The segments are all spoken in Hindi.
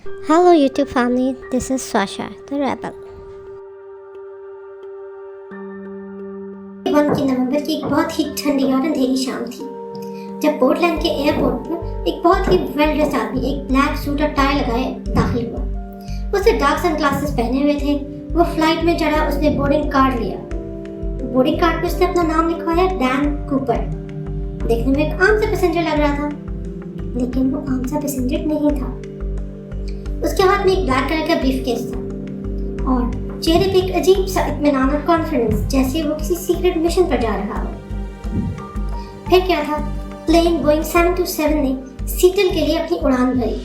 Hello YouTube family, this is Swasha, the rebel. 1 नवंबर की एक बहुत ही ठंडी और अंधेरी शाम थी जब पोर्टलैंड के एयरपोर्ट पर एक बहुत ही वेल ड्रेस्ड आदमी एक ब्लैक सूट और टाई लगाए दाखिल हुआ। उसने डार्क सनग्लासेस पहने हुए थे। वो फ्लाइट में चढ़ा। उसने बोर्डिंग कार्ड लिया। बोर्डिंग कार्ड पे उसने अपना नाम लिखवाया, डैन कूपर। देखने में एक आम सा पैसेंजर लग रहा था, लेकिन वो आम सा पैसेंजर नहीं था। उसके हाथ में एक ब्लैक कलर का ब्रीफकेस था और चेहरे पे एक अजीब सा इत्मीनान और कॉन्फिडेंस, जैसे वो किसी सीक्रेट मिशन पर जा रहा हो। फिर क्या था, प्लेन बोइंग 727 ने सीटल के लिए अपनी उड़ान भरी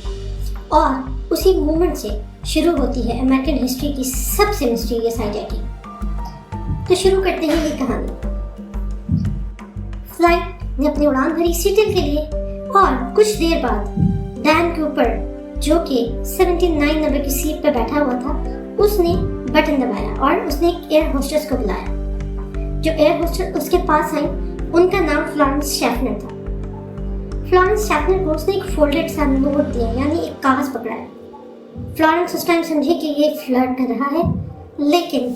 और उसी मोमेंट से शुरू होती है अमेरिकन हिस्ट्री की सबसे मिस्टीरियस हाईजैकिंग। तो शुरू करते हैं ये कहानी। फ्लाइट ने अपनी उड़ान भरी सीटल के लिए और कुछ देर बाद डैन कूपर, जो कि 79 नंबर की सीट पर बैठा हुआ था, उसने बटन दबाया और उसने एक एयर होस्टेस को बुलाया। जो एयर होस्टेस उसके पास आई, उनका नाम फ्लोरेंस शेफनर था। फ्लोरेंस शेफनर को उसने एक फोल्डेड सा नोट दिया, यानी एक कागज पकड़ाया। फ्लोरेंस उस टाइम समझे कि ये फ्लर्ट कर रहा है, लेकिन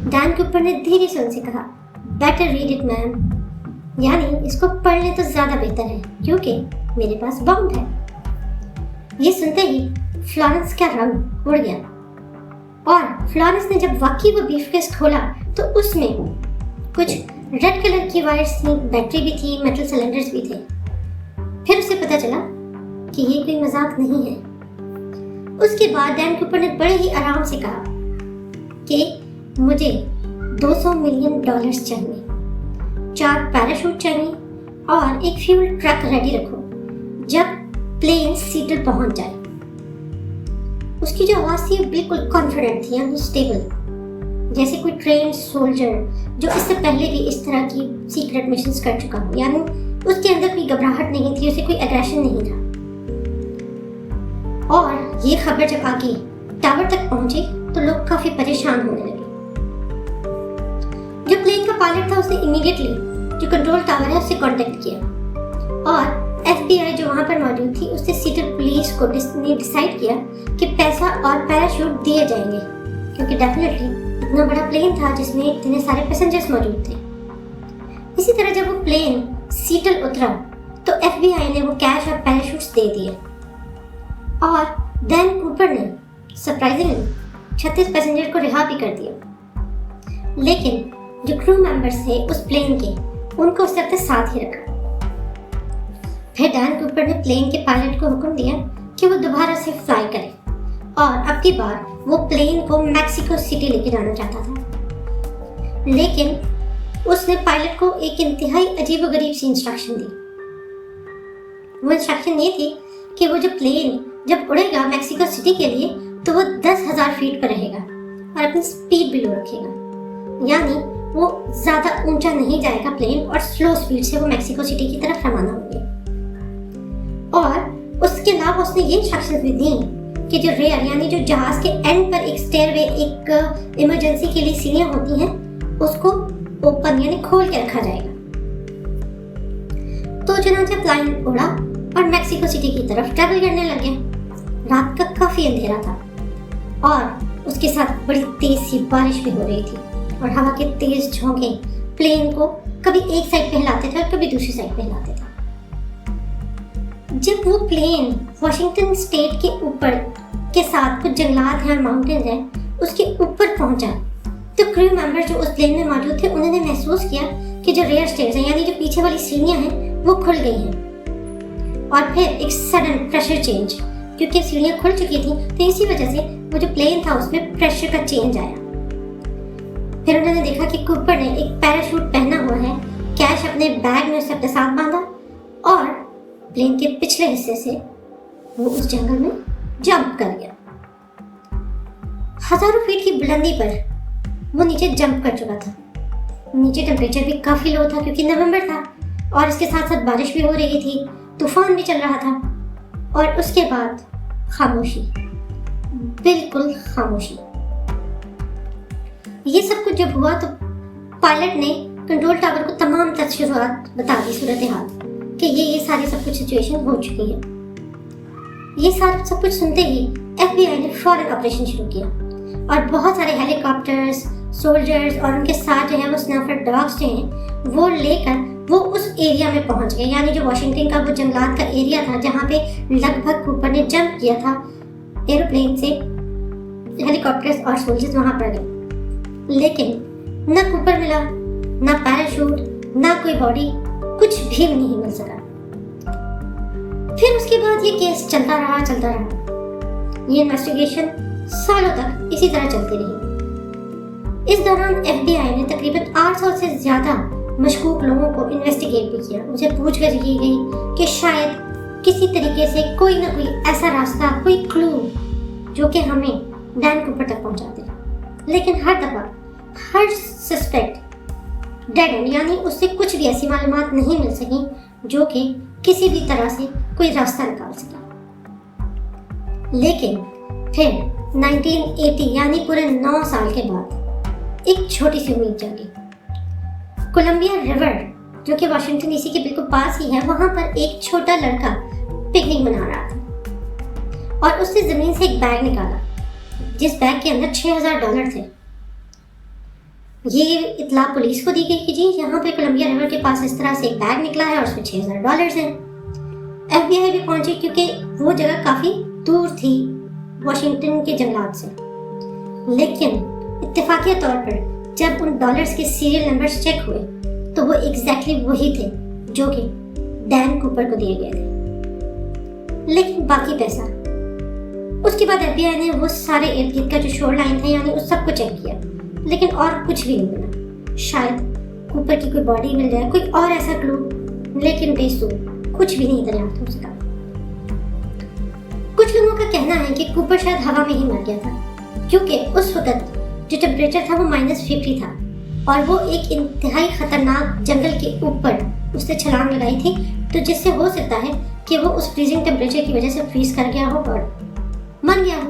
डैन कूपर ने धीरे से उनसे कहा, बेटर रीड इट मैम, यानी इसको पढ़ ले तो ज्यादा बेहतर है क्योंकि मेरे पास बाउंड है। ये सुनते ही फ्लोरेंस का रंग उड़ गया और फ्लोरेंस ने जब वाकई वो ब्रीफकेस खोला तो उसमें कुछ रेड कलर की वायर्स थी, बैटरी भी थी, मेटल सिलेंडर्स भी थे। फिर उसे पता चला कि ये कोई मजाक नहीं है। उसके बाद डैन कूपर ने बड़े ही आराम से कहा कि मुझे $200 मिलियन चाहिए, 4 पैराशूट चाहिए और एक फ्यूल ट्रक रेडी रखो जब प्लेन सीटल पहुंच जाए। उसकी जो आवाज थी बिल्कुल कॉन्फिडेंट थी, यानी स्टेबल, जैसे कोई ट्रेन्ड सोल्जर जो इससे पहले भी इस तरह की सीक्रेट मिशंस कर चुका हो। यानी उसके अंदर कोई घबराहट नहीं थी, उसे कोई एग्रेशन नहीं था। और ये खबर जब आगे टावर तक पहुंची तो लोग काफी परेशान होने लगे। जो प्लेन का पायलट था उसने इमीडिएटली जो कंट्रोल टावर है उससे कांटेक्ट किया और FBI जो वहां पर मौजूद थी उसने सीटल पुलिस को डिसाइड किया कि पैसा और पैराशूट दिए जाएंगे, क्योंकि डेफिनेटली इतना बड़ा प्लेन था जिसमें इतने सारे पैसेंजर्स मौजूद थे। इसी तरह जब वो प्लेन सीटल उतरा तो FBI ने वो कैश और पैराशूट्स दे दिए और डैन कूपर ने सरप्राइजिंगली 36 पैसेंजर को रिहा भी कर दिया। लेकिन जो क्रू मेंबर्स थे उस प्लेन के, उनको उसने अपने साथ ही रखा। फिर डैन कूपर ने प्लेन के पायलट को हुक्म दिया कि वो दोबारा से फ्लाई करे और अब की बार वो प्लेन को मैक्सिको सिटी लेके जाना चाहता था। लेकिन उसने पायलट को एक इंतहाई अजीबोगरीब सी इंस्ट्रक्शन दी। वो इंस्ट्रक्शन ये थी कि वो जो प्लेन जब उड़ेगा मैक्सिको सिटी के लिए तो वो 10,000 फीट पर रहेगा और अपनी स्पीड भी लो रखेगा, यानी वो ज़्यादा ऊंचा नहीं जाएगा प्लेन और स्लो स्पीड से वो मैक्सिको सिटी की तरफ रवाना होगी। और उसके अलावा उसने ये इंस्ट्रक्शंस भी दी कि जो रेयर, यानी जो जहाज के एंड पर एक स्टेयरवे, एक इमरजेंसी के लिए सीढ़ियां होती हैं, उसको ओपन यानी खोल के रखा जाएगा। तो चुनांचे प्लेन उड़ा और मैक्सिको सिटी की तरफ ट्रैवल करने लग गया। रात का काफी अंधेरा था और उसके साथ बड़ी तेज सी बारिश भी हो रही थी और हवा के तेज झोंके प्लेन को कभी एक साइड पे हिलाते थे और कभी दूसरी साइड पे हिलाते थे। जब वो प्लेन वॉशिंगटन स्टेट के ऊपर के साथ कुछ जंगलात हैं और माउंटेन्स हैं, उसके ऊपर पहुंचा तो क्रू मेंबर जो उस प्लेन में मौजूद थे उन्होंने महसूस किया कि जो रेयर स्टेयर्स हैं, यानी जो पीछे वाली सीढ़ियां हैं, वो खुल गई हैं। और फिर एक सडन प्रेशर चेंज, क्योंकि सीढ़ियां खुल चुकी थी तो इसी वजह से वो जो प्लेन था उसमें प्रेशर का चेंज आया। फिर उन्होंने देखा कि कूपर ने एक पैराशूट पहना हुआ है, कैश अपने बैग में उसे अपने साथ बांधा और प्लेन के पिछले हिस्से से वो उस जंगल में जंप कर गया। हजारों फीट की बुलंदी पर वो नीचे जंप कर चुका था। नीचे टेम्परेचर भी काफी लो था क्योंकि नवंबर था और इसके साथ साथ बारिश भी हो रही थी, तूफान भी चल रहा था। और उसके बाद खामोशी, बिल्कुल खामोशी। ये सब कुछ जब हुआ तो पायलट ने कंट्रोल टावर को तमाम तफसीलात बता दी, सूरत हाल कि ये सारी सब कुछ सिचुएशन हो चुकी है। ये सारा सब कुछ सुनते ही FBI ने फौरन ऑपरेशन शुरू किया और बहुत सारे हेलीकॉप्टर्स, सोल्जर्स और उनके साथ जो है वो स्नैपर डॉग्स जो हैं वो लेकर वो उस एरिया में पहुंच गए, यानी जो वाशिंगटन का वो जंगलात का एरिया था जहां पे लगभग कूपर ने जंप किया था एरोप्लेन से। हेलीकॉप्टर्स और सोल्जर्स वहां पर गए, लेकिन न कूपर मिला, न पैराशूट, न कोई बॉडी, कुछ भी नहीं मिल सका। फिर उसके बाद ये केस चलता रहा। ये इन्वेस्टिगेशन सालों तक इसी तरह चलती रही। इस दौरान FBI ने तकरीबन 800 से ज्यादा मशकूक लोगों को इन्वेस्टिगेट भी किया। उनसे पूछताछ की गई कि शायद किसी तरीके से कोई ना कोई ऐसा रास्ता, कोई क्लू जो कि हमें डैन कूपर तक पहुंचा दे। लेकिन हर दफा हर सस्पेक्ट डेड एंड, यानी उससे कुछ भी ऐसी मालूमात नहीं मिल सकी जो कि किसी भी तरह से कोई रास्ता निकाल सके। लेकिन फिर 1980 यानी पूरे 9 साल के बाद एक छोटी सी उम्मीद जागी। कोलंबिया रिवर जो कि वाशिंगटन डीसी के बिल्कुल पास ही है, वहां पर एक छोटा लड़का पिकनिक मना रहा था और उसने जमीन से एक बैग निकाला जिस बैग के अंदर $6000 थे। ये इत्तला पुलिस को दी गई कि जी यहाँ पे कोलंबिया रिवर के पास इस तरह से एक बैग निकला है और उसमें $6000 हैं। FBI भी पहुंची क्योंकि वो जगह काफी दूर थी वाशिंगटन के जंगलात से। लेकिन इत्तेफाकिया तौर पर जब उन डॉलर्स के सीरियल नंबर्स चेक हुए तो वो एग्जैक्टली वही थे जो कि डैन कूपर को दिए गए थे। लेकिन बाकी पैसा, उसके बाद FBI ने वो सारे इर्द गिर्द का जो शोर लाइन था यानी उस सब को चेक किया, लेकिन और कुछ भी नहीं मिला। शायद कूपर की कोई बॉडी मिल जाए, कोई और ऐसा क्लू, लेकिन बेसुर कुछ भी नहीं दरियाफ्त हो सका। कुछ लोगों का कहना है कि कूपर शायद हवा में ही मर गया था क्योंकि उस वक्त जो टेम्परेचर था वो -50 था और वो एक इंतहाई खतरनाक जंगल के ऊपर उसने छलांग लगाई थी, तो जिससे हो सकता है कि वो उस फ्रीजिंग टेम्परेचर की वजह से फ्रीज कर गया हो और मर गया हो।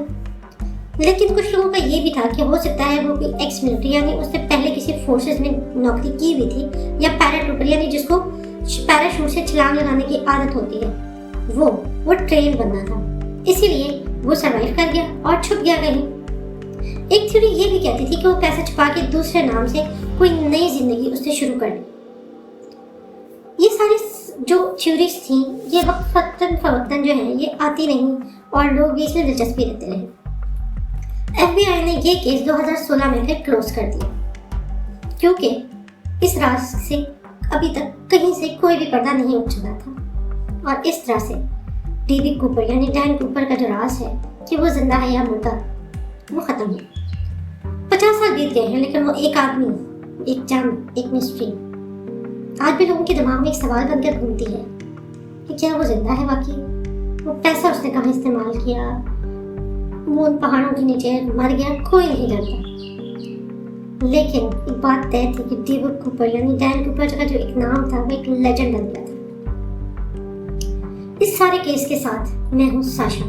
लेकिन कुछ लोगों का ये भी था कि हो सकता है वो कोई एक्स मिलिट्री यानी उससे पहले किसी फोर्सेस में नौकरी की हुई थी, या पैराट्रूपर यानी जिसको पैराशूट से छलांग लगाने की आदत होती है, वो ट्रेन बनना था, इसीलिए वो सरवाइव कर गया और छुप गया कहीं। एक थ्योरी ये भी कहती थी कि वो पैसा छुपा के दूसरे नाम से कोई नई जिंदगी उससे शुरू कर ली। ये सारी जो थ्योरीज थी ये वक्तन फवक्तन जो है ये आती नहीं और लोग भी इसमें दिलचस्पी लेते रहे। FBI ने ये केस 2016 में फिर क्लोज कर दिया क्योंकि इस राज से अभी तक कहीं से कोई भी पर्दा नहीं उठ चुका था और इस तरह से DB कूपर यानी डैन कूपर का जो राज है कि वो जिंदा है या मुर्दा, वो खत्म है। 50 साल बीत गए हैं लेकिन वो एक आदमी, एक जान, एक मिस्ट्री आज भी लोगों के दिमाग में एक सवाल बनकर घूमती है कि क्या वो जिंदा है वाकई, वो पैसा उसने कहाँ इस्तेमाल किया, वो उन पहाड़ों के नीचे मर गया, कोई नहीं जानता। लेकिन एक बात तय थी कि DB कूपर यानी डैन कूपर का जो एक नाम था वो एक लेजेंड बन गया था। इस सारे केस के साथ मैं हूँ साशा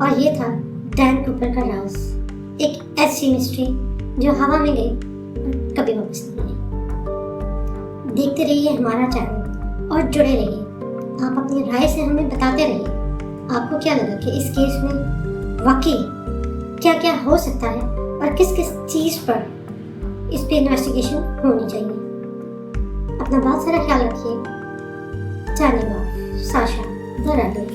और ये था डैन कूपर का राज, एक ऐसी मिस्ट्री जो हवा में गई और कभी वापस नहीं आई। देखते रहिए हमारा चैनल और जुड़े रहिए। आप अपनी राय से हमें बताते रहिए आपको क्या लगा कि इस केस में वाकई क्या क्या हो सकता है और किस किस चीज़ पर इस पे इन्वेस्टिगेशन होनी चाहिए। अपना बहुत सारा ख्याल रखिए। जाने साशा द रेबल।